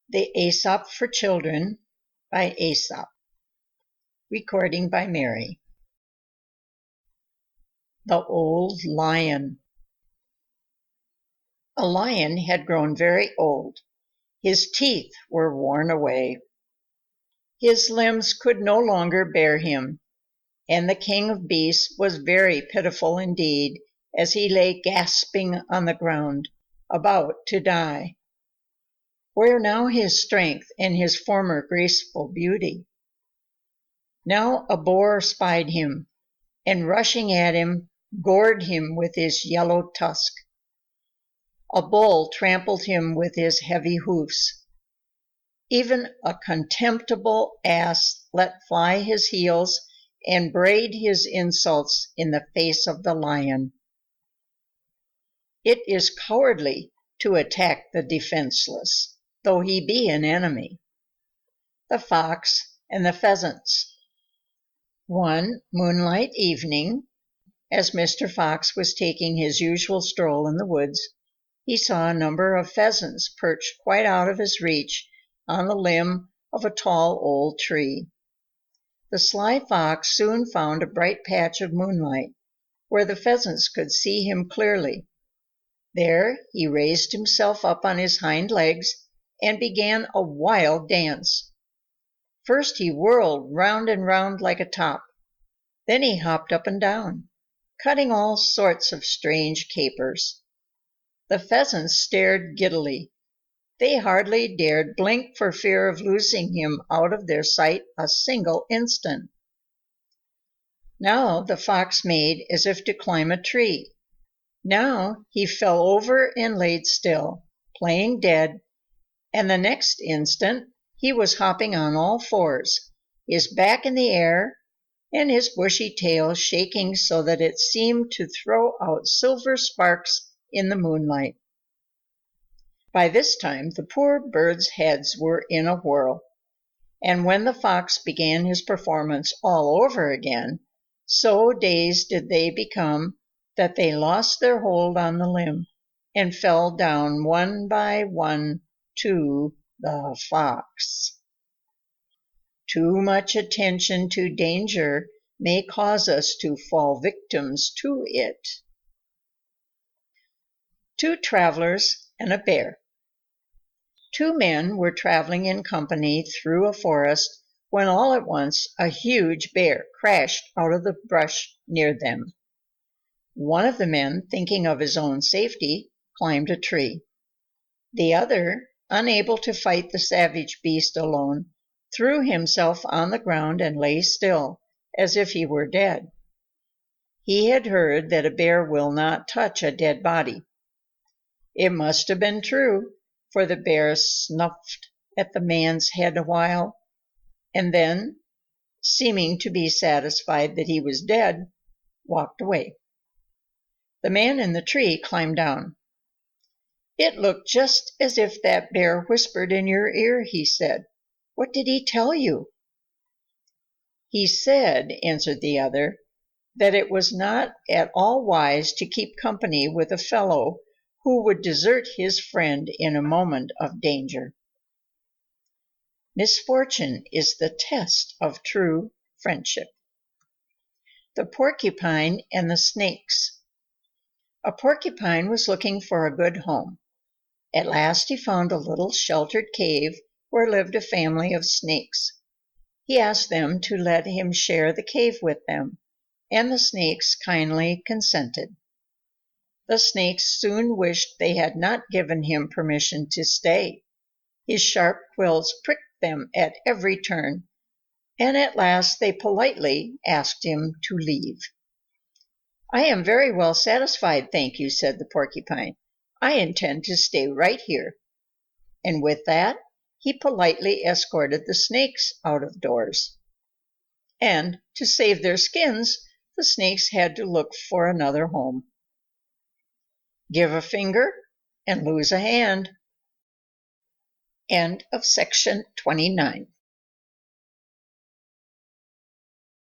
The Aesop for Children by Aesop. Recording by Mary. The Old Lion. A lion had grown very old. His teeth were worn away. His limbs could no longer bear him, and the king of beasts was very pitiful indeed as he lay gasping on the ground, about to die. Where now his strength and his former graceful beauty? Now a boar spied him, and rushing at him, gored him with his yellow tusk. A bull trampled him with his heavy hoofs. Even a contemptible ass let fly his heels and brayed his insults in the face of the lion. It is cowardly to attack the defenseless, though he be an enemy. The Fox and the Pheasants. One moonlight evening, as Mr. Fox was taking his usual stroll in the woods, he saw a number of pheasants perched quite out of his reach on the limb of a tall old tree. The sly fox soon found a bright patch of moonlight, where the pheasants could see him clearly. There he raised himself up on his hind legs and began a wild dance. First he whirled round and round like a top. Then he hopped up and down, cutting all sorts of strange capers. The pheasants stared giddily. They hardly dared blink for fear of losing him out of their sight a single instant. Now the fox made as if to climb a tree. Now he fell over and laid still, playing dead, and the next instant he was hopping on all fours, his back in the air and his bushy tail shaking so that it seemed to throw out silver sparks in the moonlight. By this time the poor birds' heads were in a whirl, and when the fox began his performance all over again, so dazed did they become that they lost their hold on the limb and fell down one by one to the fox. Too much attention to danger may cause us to fall victims to it. Two travelers and a bear. Two men were traveling in company through a forest when all at once a huge bear crashed out of the brush near them. One of the men, thinking of his own safety, climbed a tree. The other, unable to fight the savage beast alone, threw himself on the ground and lay still, as if he were dead. He had heard that a bear will not touch a dead body. It must have been true, for the bear snuffed at the man's head a while, and then, seeming to be satisfied that he was dead, walked away. The man in the tree climbed down. "It looked just as if that bear whispered in your ear," he said. "What did he tell you?" "He said," answered the other, "that it was not at all wise to keep company with a fellow who would desert his friend in a moment of danger." Misfortune is the test of true friendship. The Porcupine and the Snakes. A porcupine was looking for a good home. At last he found a little sheltered cave where lived a family of snakes. He asked them to let him share the cave with them, and the snakes kindly consented. The snakes soon wished they had not given him permission to stay. His sharp quills pricked them at every turn, and at last they politely asked him to leave. "I am very well satisfied, thank you," said the Porcupine. "I intend to stay right here." And with that, he politely escorted the snakes out of doors. And to save their skins, the snakes had to look for another home. Give a finger and lose a hand. End of section 29.